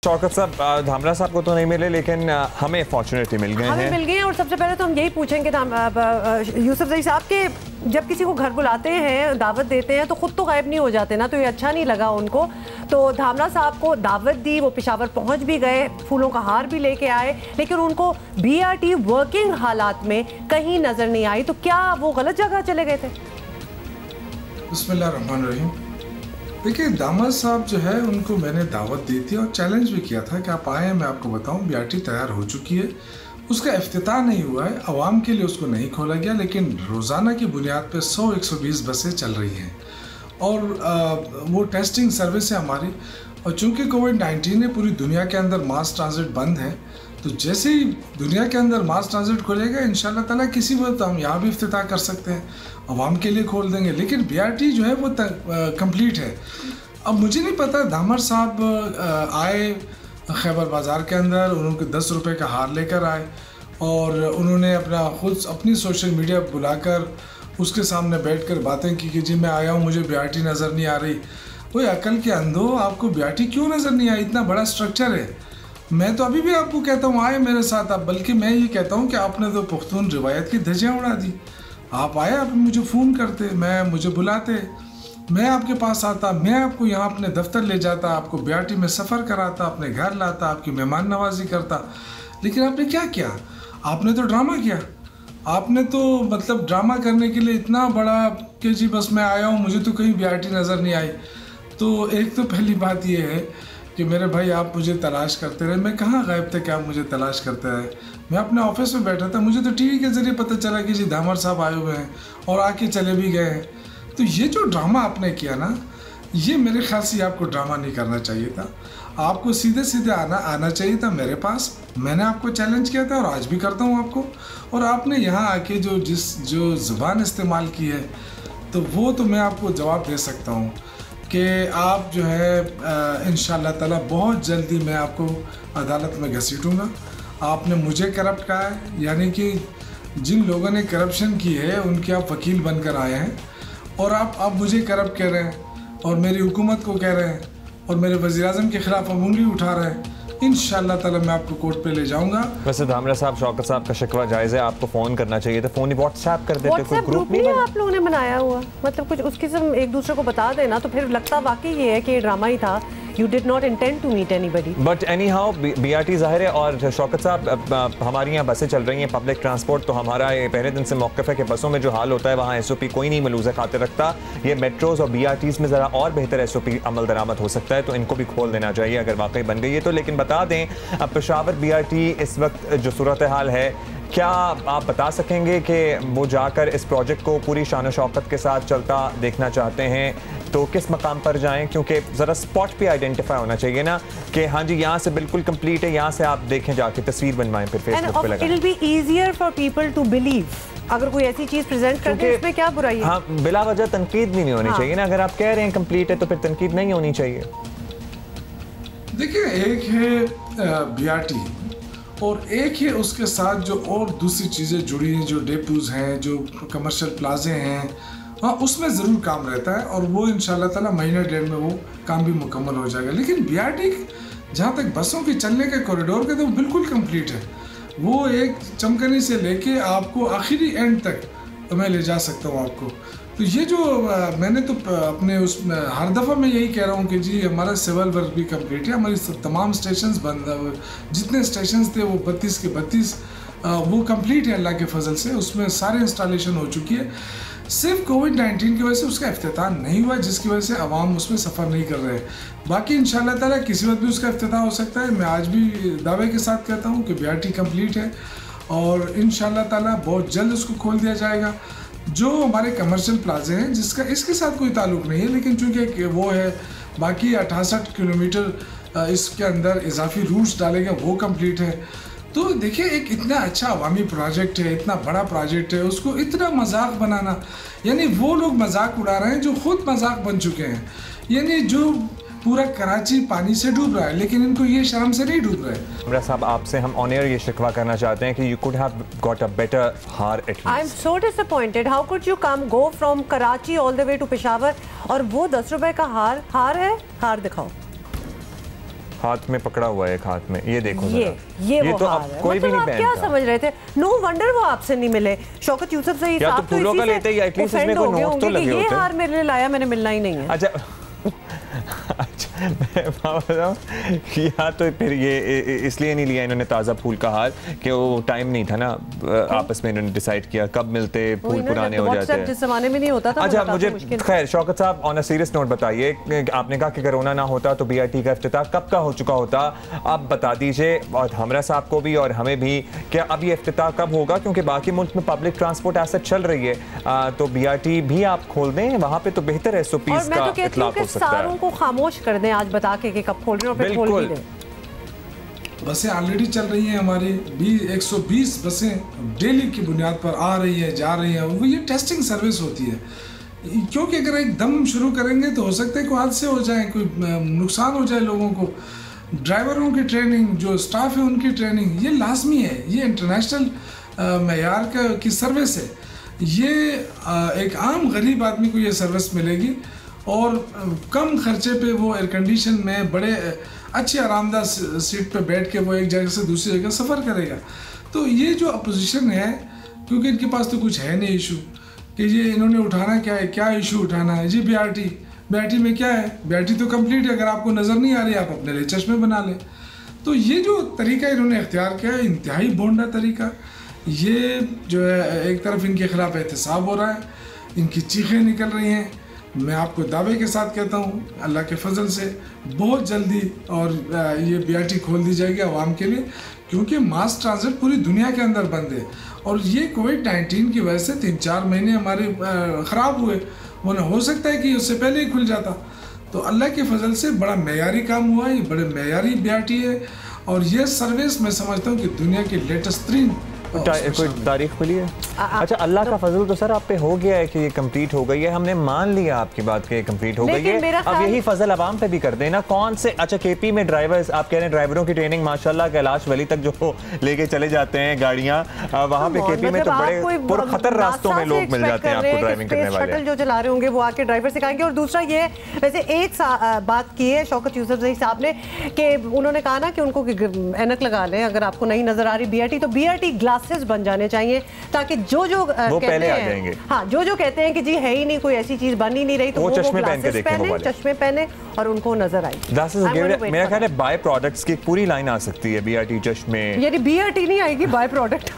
शौकत साहब, धामरा साहब को तो नहीं मिले, लेकिन हमें फॉर्चुनेटली मिल गए हैं। मिल गए हैं। और सबसे पहले तो हम यही पूछेंगे यूसुफ जई साहब के, जब किसी को घर बुलाते हैं, दावत देते हैं, तो खुद तो गायब नहीं हो जाते ना, तो ये अच्छा नहीं लगा उनको। तो धामरा साहब को दावत दी, वो पेशावर पहुंच भी गए, फूलों का हार भी लेके आए, लेकिन उनको BRT वर्किंग हालात में कहीं नजर नहीं आई। तो क्या वो गलत जगह चले गए थे? बिस्मिल्लाहिर्रहमानिर्रहीम। देखिए, दामद साहब जो है उनको मैंने दावत दी थी और चैलेंज भी किया था कि आप आए, मैं आपको बताऊं BRT तैयार हो चुकी है। उसका इफ्तिताह नहीं हुआ है, आवाम के लिए उसको नहीं खोला गया, लेकिन रोज़ाना की बुनियाद पे 100-120 बसें चल रही हैं और वो टेस्टिंग सर्विस है हमारी। और चूंकि कोविड-19 है, पूरी दुनिया के अंदर मास ट्रांजिट बंद है, तो जैसे ही दुनिया के अंदर मास ट्रांजिट खुलेगा इंशाल्लाह ताला किसी वक्त हम यहाँ भी इफ्तिताह कर सकते हैं, आवाम के लिए खोल देंगे। लेकिन BRT जो है वो कंप्लीट है। अब मुझे नहीं पता, दामर साहब आए खैबर बाज़ार के अंदर, उन्होंने 10 रुपये का हार लेकर आए और उन्होंने अपनी सोशल मीडिया बुलाकर उसके सामने बैठकर बातें की कि जी मैं आया हूँ, मुझे BRT नज़र नहीं आ रही। कोई अकल के अंधो, आपको BRT क्यों नज़र नहीं आई? इतना बड़ा स्ट्रक्चर है। मैं तो अभी भी आपको कहता हूँ आए मेरे साथ आप, बल्कि मैं ये कहता हूँ कि आपने तो पुख्तून रिवायत की धज्जियाँ उड़ा दी। आप आए, आप मुझे फ़ोन करते, मुझे बुलाते, मैं आपके पास आता, मैं आपको यहाँ अपने दफ्तर ले जाता, आपको BRT में सफ़र कराता, अपने घर लाता, आपकी मेहमान नवाजी करता। लेकिन आपने क्या किया? आपने तो ड्रामा किया। आपने तो मतलब ड्रामा करने के लिए इतना बड़ा कि जी बस मैं आया हूँ, मुझे तो कहीं BRT नज़र नहीं आई। तो एक तो पहली बात ये है कि मेरे भाई आप मुझे तलाश करते रहे, मैं कहाँ गायब थे कि आप मुझे तलाश करते रहे? मैं अपने ऑफिस में बैठा था, मुझे तो टीवी के ज़रिए पता चला कि जी धामर साहब आए हुए हैं और आके चले भी गए हैं। तो ये जो ड्रामा आपने किया ना, ये मेरे ख्याल से आपको ड्रामा नहीं करना चाहिए था। आपको सीधे सीधे आना चाहिए था मेरे पास। मैंने आपको चैलेंज किया था और आज भी करता हूँ आपको। और आपने यहाँ आके जो ज़ुबान इस्तेमाल की है, तो वो तो मैं आपको जवाब दे सकता हूँ कि आप जो है इंशाल्लाह ताला बहुत जल्दी मैं आपको अदालत में घसीटूँगा। आपने मुझे करप्ट कहा है, यानी कि जिन लोगों ने करप्शन की है उनके आप वकील बनकर आए हैं और आप मुझे करप्ट कह रहे हैं और मेरी हुकूमत को कह रहे हैं और मेरे वज़ीर-ए-आज़म के ख़िलाफ़ उंगली उठा रहे हैं। इंशाल्लाह ताला मैं आपको कोर्ट पे ले जाऊंगा। वैसे धामरा साहब, शौकत साहब का शिकवा जायज़ है, आपको फ़ोन करना चाहिए था, फ़ोन ही व्हाट्सएप कर देते। कोई ग्रुप नहीं आप लोगों ने बनाया हुआ, मतलब कुछ उसकी सब एक दूसरे को बता देना, तो फिर लगता वाकई ये है कि ये ड्रामा ही था। You did not intend to meet anybody. But anyhow, BRT ज़ाहिर है। और शौकत साहब, हमारी यहाँ बसें चल रही हैं, पब्लिक ट्रांसपोर्ट, तो हमारा ये पहले दिन से मौक़िफ़ है कि बसों में जो हाल होता है वहाँ SOP कोई नहीं मलूज़ खातिर रखता। ये मेट्रोज़ और BRTs में ज़रा और बेहतर SOP अमल दरामद हो सकता है, तो इनको भी खोल देना चाहिए अगर वाकई बन गई है तो। लेकिन बता दें, अब पेशावर BRT इस वक्त जो सूरत हाल है, क्या आप बता सकेंगे कि वो जाकर इस प्रोजेक्ट को पूरी शान शौकत के साथ चलता देखना चाहते हैं तो किस मकाम पर जाएं? क्योंकि ज़रा स्पॉट पे आइडेंटिफाई होना चाहिए ना कि हाँ जी यहाँ से बिल्कुल कंप्लीट है, यहाँ से आप देखें, जाके तस्वीर बनवाएं, फिर फेसबुक पे लगाएं। It will be easier for people to believe. अगर कोई ऐसी चीज़ प्रेजेंट करते हैं, इसमें क्या बुराई है? हाँ, बिला वजह तनकीद भी नहीं होनी चाहिए ना। अगर आप कह रहे हैं कंप्लीट है तो फिर तनकीद नहीं होनी चाहिए। देखिए, एक है BRT और एक है उसके साथ जो और दूसरी चीज़ें जुड़ी हैं, जो डेपोज हैं, जो कमर्शियल प्लाजे हैं, हाँ उसमें ज़रूर काम रहता है और वो इंशाल्लाह ताला महीने डेढ़ में वो काम भी मुकम्मल हो जाएगा। लेकिन BRT जहाँ तक बसों के चलने के कॉरिडोर के, तो बिल्कुल कंप्लीट है। वो एक चमकनी से लेके आपको आखिरी एंड तक मैं ले जा सकता हूँ आपको। तो ये जो मैंने तो अपने उसमें हर दफ़ा मैं यही कह रहा हूँ कि जी हमारा सिविल वर्क भी कंप्लीट है, हमारी तमाम स्टेशंस बंद, जितने स्टेशंस थे वो 32 के 32 वो कंप्लीट है अल्लाह के फजल से, उसमें सारे इंस्टॉलेशन हो चुकी है। सिर्फ कोविड-19 की वजह से उसका इफ्तिताह नहीं हुआ, जिसकी वजह से आवाम उसमें सफ़र नहीं कर रहे। बाकी इंशाल्लाह ताला किसी वक्त भी उसका इफ्तिताह हो सकता है। मैं आज भी दावे के साथ कहता हूँ कि BRT कंप्लीट है और इंशाल्लाह ताला बहुत जल्द उसको खोल दिया जाएगा। जो हमारे कमर्शियल प्लाजे हैं, जिसका इसके साथ कोई ताल्लुक़ नहीं है, लेकिन चूँकि वो है, बाकी 68 किलोमीटर इसके अंदर इजाफी रूट्स डाले गए, वो कंप्लीट है। तो देखिए, एक इतना अच्छा अवामी प्रोजेक्ट है, इतना बड़ा प्रोजेक्ट है, उसको इतना मजाक बनाना, यानी वो लोग मजाक उड़ा रहे हैं जो खुद मजाक बन चुके हैं। यानी जो पूरा कराची पानी से डूब रहा है, लेकिन इनको ये शर्म से नहीं डूब रहे। हमरा साहब, आपसे हम ऑन एयर ये शिकवा करना चाहते हैं कि you could have got a better हार at least. I am so disappointed, how could you come go from Karachi all the way to Peshawar और वो 10 रुपए का हार है। हार दिखाओ। हाथ में पकड़ा हुआ है, एक हाथ में, ये देखो ये वो तो हाल अब है। कोई भी मतलब नहीं आप क्या पहनता। समझ रहे थे? नो वंडर वो आपसे नहीं मिले। शौकत यूसुफजई या तो साहब तो फूलों का इसी लेते से या एटलीस्ट इसमें कोई नोट तो लगे ये होते। हार मेरे लिए लाया, मैंने मिलना ही नहीं है। अच्छा मैं बताऊं, या तो फिर ये इसलिए नहीं लिया इन्होंने ताज़ा फूल का हार कि वो टाइम नहीं था ना, आपस में इन्होंने डिसाइड किया कब मिलते, फूल पुराने हो जाते हैं। जिस जमाने में नहीं होता था। अच्छा मुझे खैर शौकत साहब ऑन अ सीरियस नोट बताइए, आपने कहा कि कोरोना ना होता तो BRT का इफ्तिताह कब का हो चुका होता, आप बता दीजिए और हमरा साहब को भी और हमें भी, क्या अब ये इफ्तिताह कब होगा? क्योंकि बाकी मुल्क में पब्लिक ट्रांसपोर्ट ऐसा चल रही है, तो BRT भी आप खोल दें, वहाँ पे तो बेहतर SOPs का इतलाक हो सकता है। को खामोश कर दें आज बता के कि कब खोल रहे हैं और फिर खोल भी दें। बसें ऑलरेडी चल रही हैं हमारी, 120 बसें डेली की बुनियाद पर आ रही हैं, जा रही हैं। वो ये टेस्टिंग सर्विस होती है, क्योंकि अगर एकदम शुरू करेंगे तो हो सकता है कोई हादसे हो जाए, कोई नुकसान हो जाए लोगों को। ड्राइवरों की ट्रेनिंग, जो स्टाफ है उनकी ट्रेनिंग, ये लाजमी है, ये इंटरनेशनल मेयार की सर्विस है। ये एक आम गरीब आदमी को ये सर्विस मिलेगी और कम खर्चे पे वो एयर कंडीशन में बड़े अच्छी आरामदाह सीट पे बैठ के वो एक जगह से दूसरी जगह सफ़र करेगा। तो ये जो अपोजिशन है, क्योंकि इनके पास तो कुछ है नहीं इशू कि ये इन्होंने उठाना क्या है, क्या इशू उठाना है जी। BRT में क्या है, BRT तो कंप्लीट है, अगर आपको नज़र नहीं आ रही आप अपने लिए चश्मे बना लें। तो ये जो तरीका इन्होंने इख्तियार किया है, इंतहाई बोंडा तरीका। ये जो है एक तरफ इनके खिलाफ एहतसाब हो रहा है, इनकी चीखें निकल रही हैं। मैं आपको दावे के साथ कहता हूँ अल्लाह के फजल से बहुत जल्दी और ये BRT खोल दी जाएगी आवाम के लिए, क्योंकि मास ट्रांजिट पूरी दुनिया के अंदर बंद है और ये कोविड-19 की वजह से 3-4 महीने हमारे ख़राब हुए, वरना हो सकता है कि उससे पहले ही खुल जाता। तो अल्लाह के फजल से बड़ा मेयारी काम हुआ है, ये बड़े मेयारी BRT है और ये सर्विस मैं समझता हूँ कि दुनिया की लेटेस्ट तरीन कोई तारीख खुली है। अच्छा अल्लाह का फजल तो सर आप पे हो गया है कि ये कंप्लीट हो गई है, हमने मान लिया आपकी बात कि कंप्लीट हो गई है, अब यही फजल अवाम पे भी कर देना। कौन से अच्छा KP में ड्राइवर्स, आप कह रहे हैं ड्राइवरों की ट्रेनिंग माशाल्लाह कैलाश वली तक जो लेके चले जाते हैं गाड़ियाँ, वहाँ पे KP में तो बड़े पुरखतर रास्तों में लोग मिल जाते हैं आपको ड्राइविंग करने वाले। जो चला रहे होंगे वो आके ड्राइवर सिखाएंगे। और दूसरा ये वैसे एक बात की है शौकत यूसुफजई साहब ने कि उन्होंने कहा ना कि उनको ऐनक लगा लें अगर आपको नहीं नजर आ रही BRT, तो BRT ग्लासेस बन जाने चाहिए ताकि जो कहते पहले आ हैं, जाएंगे। हाँ जो कहते हैं कि जी है ही नहीं कोई ऐसी चीज बन ही नहीं रही, तो वो चश्मे पहने और उनको नजर आई। मेरा ख्याल है बाय प्रोडक्ट्स की पूरी लाइन आ सकती है BRT चश्मे, यानी BRT नहीं आएगी बाय प्रोडक्ट।